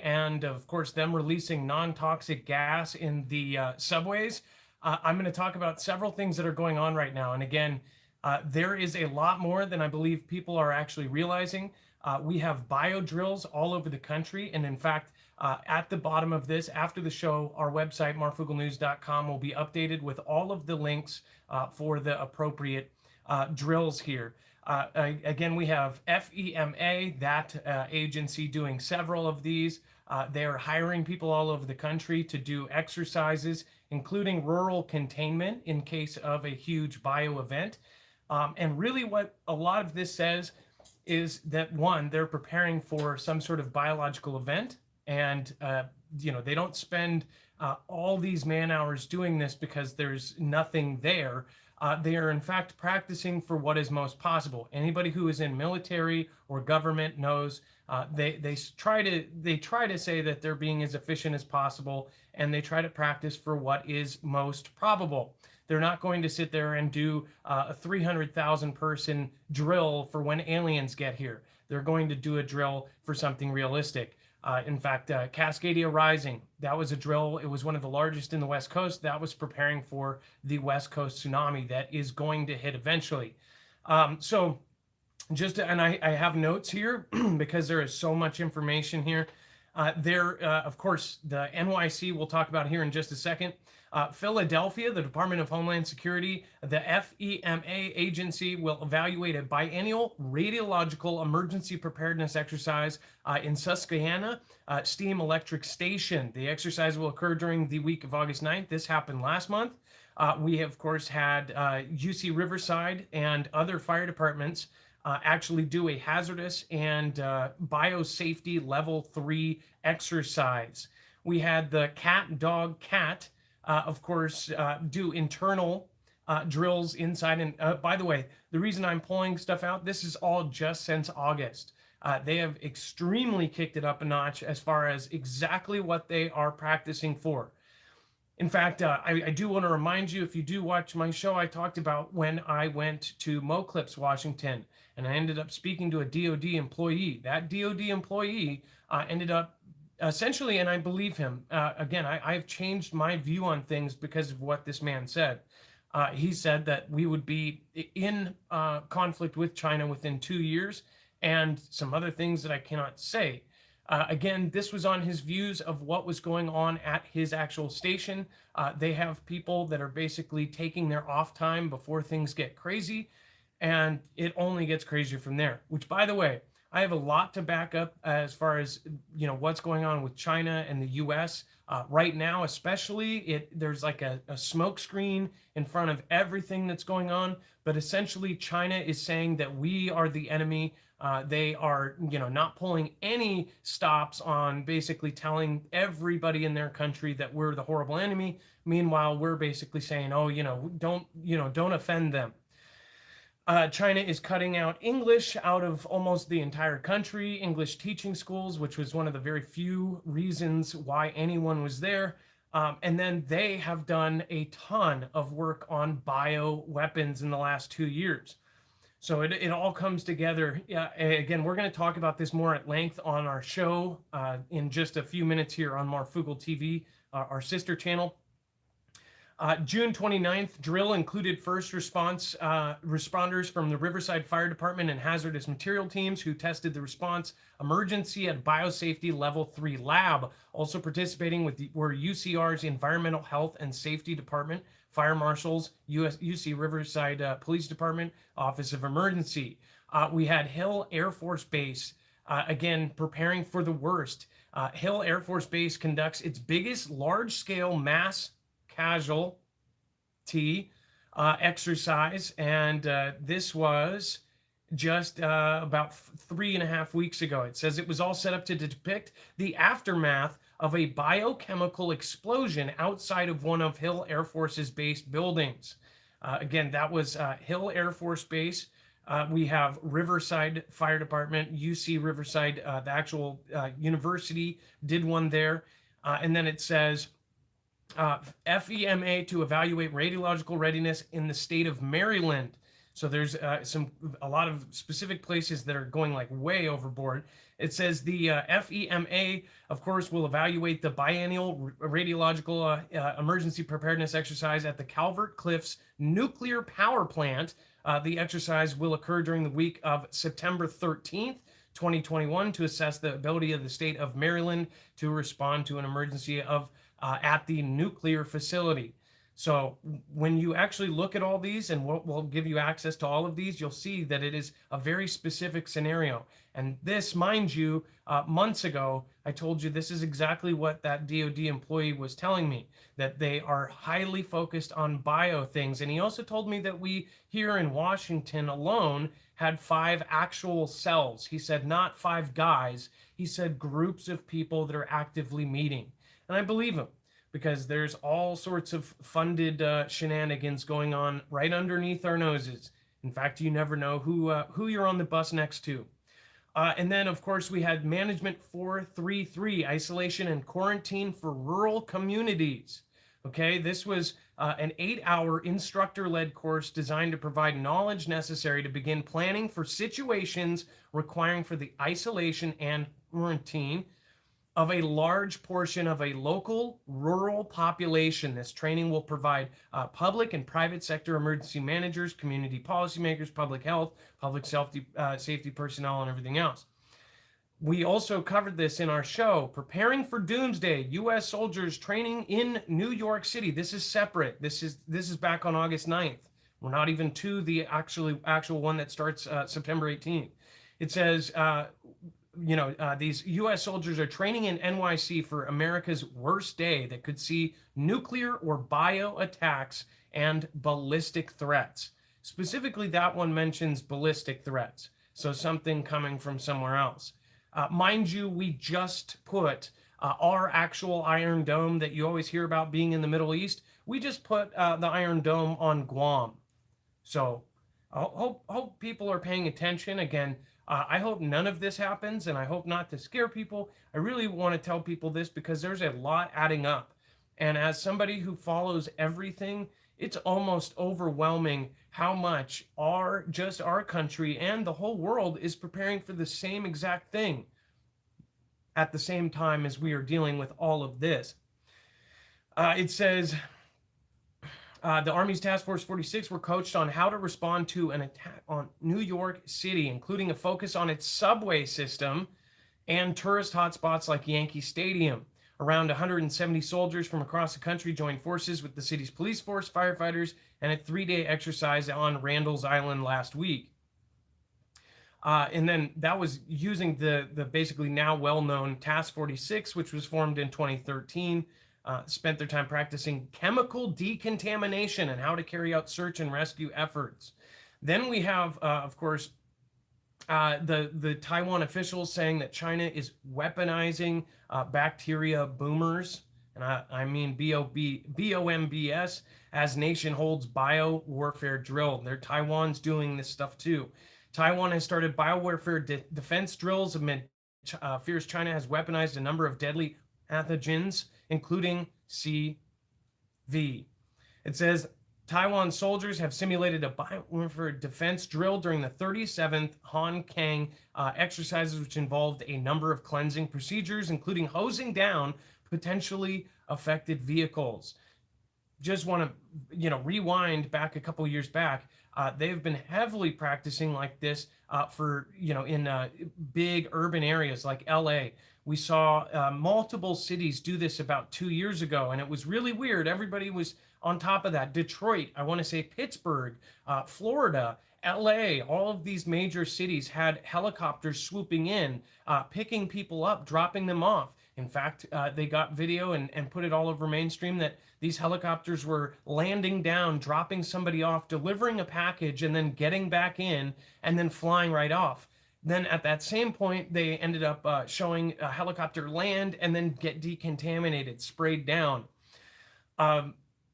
and of course them releasing non-toxic gas in the subways. I'm going to talk about several things that are going on right now. And again, there is a lot more than I believe people are actually realizing. We have bio drills all over the country. And in fact, at the bottom of this, after the show, our website, marfooglenews.com, will be updated with all of the links for the appropriate drills here. Again, we have FEMA, that agency, doing several of these. They are hiring people all over the country to do exercises, including rural containment in case of a huge bio event. And really what a lot of this says is that, one, they're preparing for some sort of biological event. And, they don't spend all these man hours doing this because there's nothing there. They are in fact practicing for what is most possible. Anybody who is in military or government knows they try to say that they're being as efficient as possible, and they try to practice for what is most probable. They're not going to sit there and do a 300,000 person drill for when aliens get here. They're going to do a drill for something realistic. In fact, Cascadia Rising, that was a drill. It was one of the largest in the West Coast. That was preparing for the West Coast tsunami that is going to hit eventually. And I have notes here because there is so much information here. Of course, the NYC we'll talk about here in just a second. Philadelphia, the Department of Homeland Security, the FEMA agency will evaluate a biennial radiological emergency preparedness exercise in Susquehanna Steam Electric Station. The exercise will occur during the week of August 9th. This happened last month. We, of course, had UC Riverside and other fire departments actually do a hazardous and biosafety level 3 exercise. We had the cat, of course, do internal drills inside. And by the way, the reason I'm pulling stuff out, this is all just since August. They have extremely kicked it up a notch as far as exactly what they are practicing for. In fact, I do want to remind you, if you do watch my show, I talked about when I went to Moclips, Washington, and I ended up speaking to a DOD employee. That DOD employee ended up essentially, and I believe him, again, I've changed my view on things because of what this man said. He said that we would be in conflict with China within 2 years, and some other things that I cannot say. Again, this was on his views of what was going on at his actual station. They have people that are basically taking their off time before things get crazy, and it only gets crazier from there. Which, by the way, I have a lot to back up as far as what's going on with China and the U.S. Right now, especially. There's like a smoke screen in front of everything that's going on. But essentially, China is saying that we are the enemy. They are, not pulling any stops on basically telling everybody in their country that we're the horrible enemy. Meanwhile, we're basically saying, don't offend them. China is cutting out English out of almost the entire country, English teaching schools, which was one of the very few reasons why anyone was there. And then they have done a ton of work on bio weapons in the last 2 years. So it all comes together. Again, we're going to talk about this more at length on our show in just a few minutes here on Marfoogle TV, our sister channel. June 29th, drill included first responders from the Riverside Fire Department and hazardous material teams who tested the response emergency at Biosafety Level 3 lab. Also participating were UCR's Environmental Health and Safety Department, fire marshals, UC Riverside Police Department, Office of Emergency. We had Hill Air Force Base, again, preparing for the worst. Hill Air Force Base conducts its biggest large-scale mass casualty exercise, and this was just about 3.5 weeks ago. It says it was all set up to depict the aftermath of a biochemical explosion outside of one of Hill Air Force's base buildings. Again, that was Hill Air Force Base. We have Riverside Fire Department, UC Riverside, the actual university did one there. And then it says, FEMA to evaluate radiological readiness in the state of Maryland. So there's a lot of specific places that are going like way overboard. It says the FEMA, of course, will evaluate the biennial radiological emergency preparedness exercise at the Calvert Cliffs nuclear power plant. The exercise will occur during the week of September 13th, 2021, to assess the ability of the state of Maryland to respond to an emergency at the nuclear facility. So when you actually look at all these, and we'll give you access to all of these, you'll see that it is a very specific scenario. And this, mind you, months ago, I told you this is exactly what that DoD employee was telling me, that they are highly focused on bio things. And he also told me that we here in Washington alone had 5 actual cells. He said not 5 guys. He said groups of people that are actively meeting. And I believe him, because there's all sorts of funded shenanigans going on right underneath our noses. In fact, you never know who you're on the bus next to. And then, of course, we had Management 433, Isolation and Quarantine for Rural Communities. Okay, this was an 8-hour instructor-led course designed to provide knowledge necessary to begin planning for situations requiring for the isolation and quarantine of a large portion of a local rural population. This training will provide public and private sector emergency managers, community policymakers, public health, public safety personnel, and everything else. We also covered this in our show, Preparing for Doomsday, U.S. Soldiers Training in New York City. This is separate. This is back on August 9th. We're not even to the actual one that starts September 18th. It says, these U.S. soldiers are training in NYC for America's worst day that could see nuclear or bio attacks and ballistic threats. Specifically, that one mentions ballistic threats, so something coming from somewhere else. Mind you, we just put our actual Iron Dome that you always hear about being in the Middle East. We just put the Iron Dome on Guam. So I hope people are paying attention. Again, I hope none of this happens, and I hope not to scare people. I really want to tell people this because there's a lot adding up. And as somebody who follows everything, it's almost overwhelming how much our country and the whole world is preparing for the same exact thing at the same time as we are dealing with all of this. It says, the Army's Task Force 46 were coached on how to respond to an attack on New York City, including a focus on its subway system and tourist hotspots like Yankee Stadium. Around 170 soldiers from across the country joined forces with the city's police force, firefighters, and a 3-day exercise on Randall's Island last week. And then that was using the basically now well-known Task 46, which was formed in 2013. Spent their time practicing chemical decontamination and how to carry out search and rescue efforts. Then we have, of course, the Taiwan officials saying that China is weaponizing bacteria boomers, and I mean BOMBS, as nation holds biowarfare drill. Taiwan's doing this stuff too. Taiwan has started biowarfare defense drills amid fears China has weaponized a number of deadly pathogens, including CV. It says Taiwan soldiers have simulated a biowarfare defense drill during the 37th Han Kang exercises, which involved a number of cleansing procedures, including hosing down potentially affected vehicles. Just want to, rewind back a couple years back. They've been heavily practicing like this for, in big urban areas like LA. We saw multiple cities do this about 2 years ago, and it was really weird. Everybody was on top of that. Detroit, I want to say Pittsburgh, Florida, LA, all of these major cities had helicopters swooping in, picking people up, dropping them off. In fact, they got video and put it all over mainstream that these helicopters were landing down, dropping somebody off, delivering a package, and then getting back in and then flying right off. Then at that same point, they ended up showing a helicopter land and then get decontaminated, sprayed down.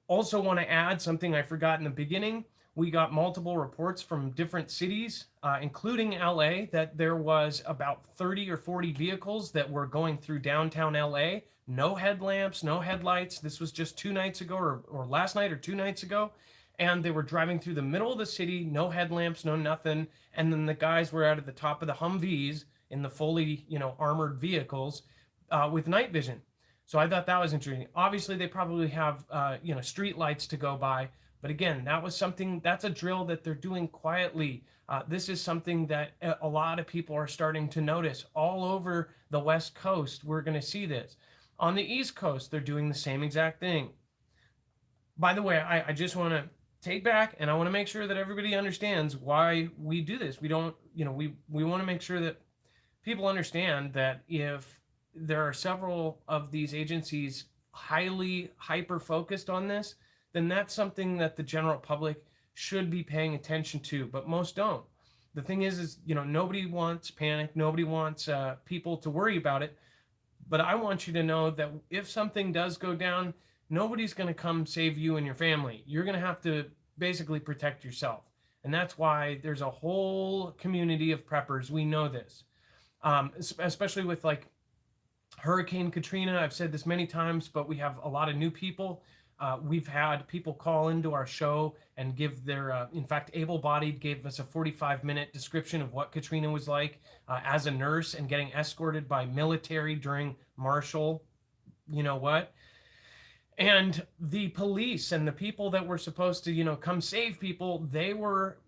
Also want to add something I forgot in the beginning. We got multiple reports from different cities, including LA, that there was about 30 or 40 vehicles that were going through downtown LA. No headlamps, no headlights. This was just 2 nights ago or last night or 2 nights ago. and they were driving through the middle of the city, no headlamps, no nothing. And then the guys were out at the top of the Humvees in the fully, armored vehicles with night vision. So I thought that was interesting. Obviously, they probably have, street lights to go by. But again, that's a drill that they're doing quietly. This is something that a lot of people are starting to notice all over the West Coast. We're going to see this. On the East Coast, they're doing the same exact thing. By the way, I just want to take back, and I want to make sure that everybody understands why we do this. We don't, we want to make sure that people understand that if there are several of these agencies highly hyper focused on this, then that's something that the general public should be paying attention to, but most don't. The thing is nobody wants panic. Nobody wants people to worry about it. But I want you to know that if something does go down, nobody's going to come save you and your family. You're going to have to basically protect yourself. And that's why there's a whole community of preppers. We know this, especially with like Hurricane Katrina. I've said this many times, but we have a lot of new people. We've had people call into our show and give their, in fact, Able-Bodied gave us a 45-minute description of what Katrina was like as a nurse and getting escorted by military during Marshall, you know what? And the police and the people that were supposed to, come save people, they were,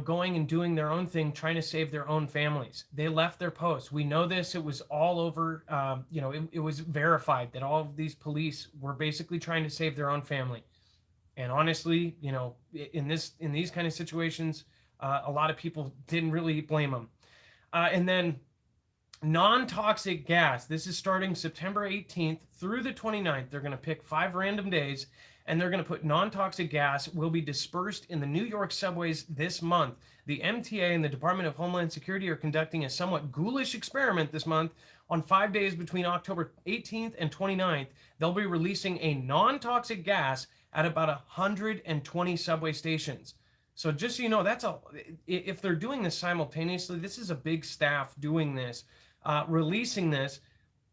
going and doing their own thing, trying to save their own families. They left their posts. We know this. It was all over, it was verified that all of these police were basically trying to save their own family. And honestly, in these kind of situations, a lot of people didn't really blame them. And then non-toxic gas. This is starting September 18th through the 29th. They're going to pick 5 random days, and they're going to put non-toxic gas will be dispersed in the New York subways this month. The MTA and the Department of Homeland Security are conducting a somewhat ghoulish experiment this month. On 5 days between October 18th and 29th, they'll be releasing a non-toxic gas at about 120 subway stations. So just so you know, if they're doing this simultaneously, this is a big staff doing this, releasing this,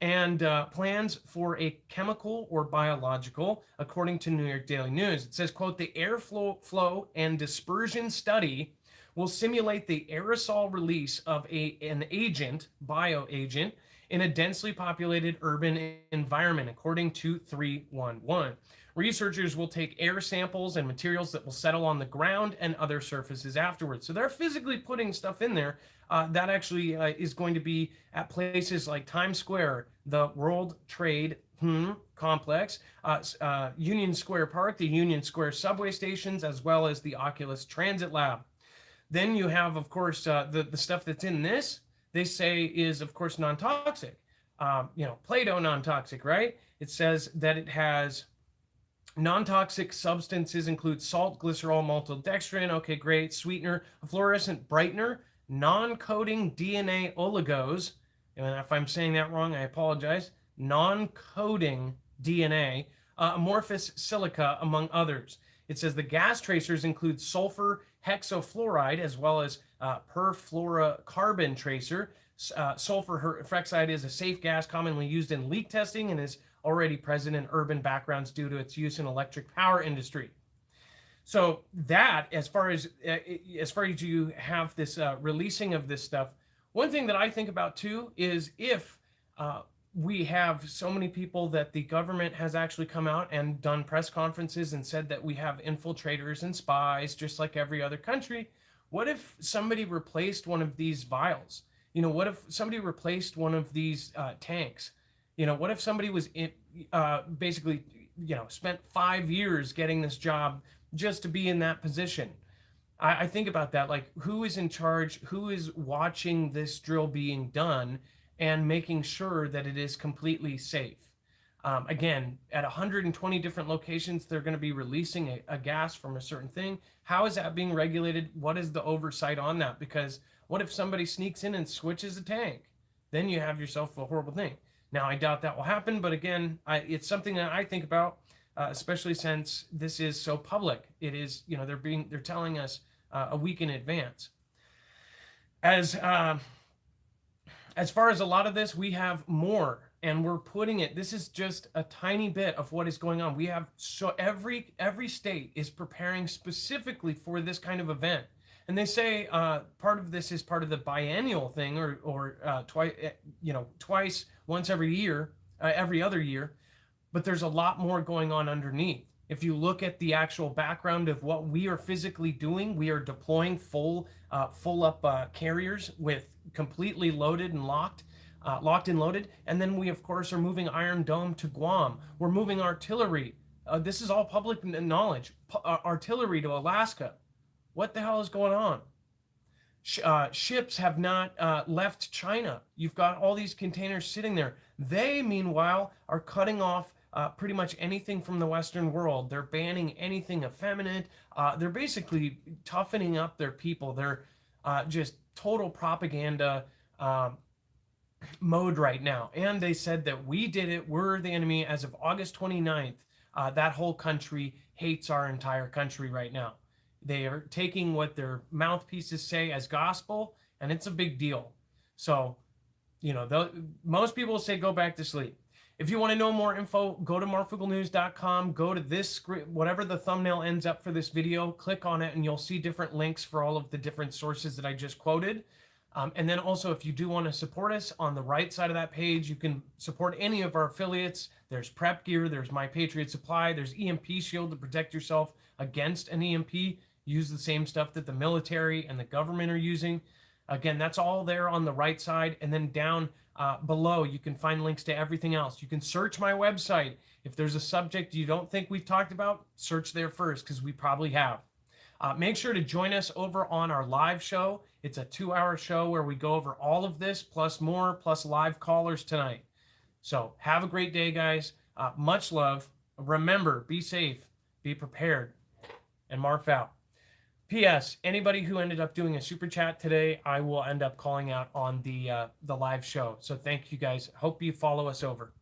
and plans for a chemical or biological, according to New York Daily News. It says, quote, the airflow and dispersion study will simulate the aerosol release of an agent, bioagent, in a densely populated urban environment, according to 311. Researchers will take air samples and materials that will settle on the ground and other surfaces afterwards. So they're physically putting stuff in there that actually is going to be at places like Times Square, the World Trade Complex, Union Square Park, the Union Square subway stations, as well as the Oculus Transit Lab. Then you have, of course, the stuff that's in this, they say is, of course, non-toxic. Play-Doh non-toxic, right? It says that it has non-toxic substances include salt, glycerol, maltodextrin, okay, great, sweetener, a fluorescent brightener, non-coding DNA oligos, and if I'm saying that wrong, I apologize, non-coding DNA, amorphous silica, among others. It says the gas tracers include sulfur hexafluoride as well as perfluorocarbon tracer. Sulfur hexafluoride is a safe gas commonly used in leak testing and is already present in urban backgrounds due to its use in electric power industry. So that, as far as you have this releasing of this stuff, one thing that I think about too is if we have so many people that the government has actually come out and done press conferences and said that we have infiltrators and spies just like every other country, what if somebody replaced one of these vials? What if somebody replaced one of these tanks? What if somebody was basically, spent 5 years getting this job just to be in that position? I think about that, like who is in charge, who is watching this drill being done and making sure that it is completely safe. Again, at 120 different locations, they're going to be releasing a gas from a certain thing. How is that being regulated? What is the oversight on that? Because what if somebody sneaks in and switches a tank? Then you have yourself a horrible thing. Now, I doubt that will happen, but again, it's something that I think about, especially since this is so public. It is, they're telling us a week in advance. As far as a lot of this, we have more and we're putting it, this is just a tiny bit of what is going on. We have, so every state is preparing specifically for this kind of event. And they say part of this is part of the biennial thing, or twice, twice, once every year, every other year. But there's a lot more going on underneath. If you look at the actual background of what we are physically doing, we are deploying full up carriers with completely loaded and locked and loaded. And then we, of course, are moving Iron Dome to Guam. We're moving artillery. This is all public knowledge. Artillery to Alaska. What the hell is going on? Ships have not left China. You've got all these containers sitting there. They, meanwhile, are cutting off pretty much anything from the Western world. They're banning anything effeminate. They're basically toughening up their people. They're just total propaganda mode right now. And they said that we did it. We're the enemy. As of August 29th, that whole country hates our entire country right now. They are taking what their mouthpieces say as gospel, and it's a big deal. So, most people say go back to sleep. If you want to know more info, go to marfooglenews.com, go to this script, whatever the thumbnail ends up for this video, click on it, and you'll see different links for all of the different sources that I just quoted. And then also, if you do want to support us, on the right side of that page, you can support any of our affiliates. There's Prep Gear, there's My Patriot Supply, there's EMP Shield to protect yourself against an EMP. Use the same stuff that the military and the government are using. Again, that's all there on the right side. And then down below, you can find links to everything else. You can search my website. If there's a subject you don't think we've talked about, search there first, because we probably have. Make sure to join us over on our live show. It's a 2-hour show where we go over all of this, plus more, plus live callers tonight. So have a great day, guys. Much love. Remember, be safe, be prepared, and Marf out. P.S. Anybody who ended up doing a super chat today, I will end up calling out on the live show. So thank you guys. Hope you follow us over.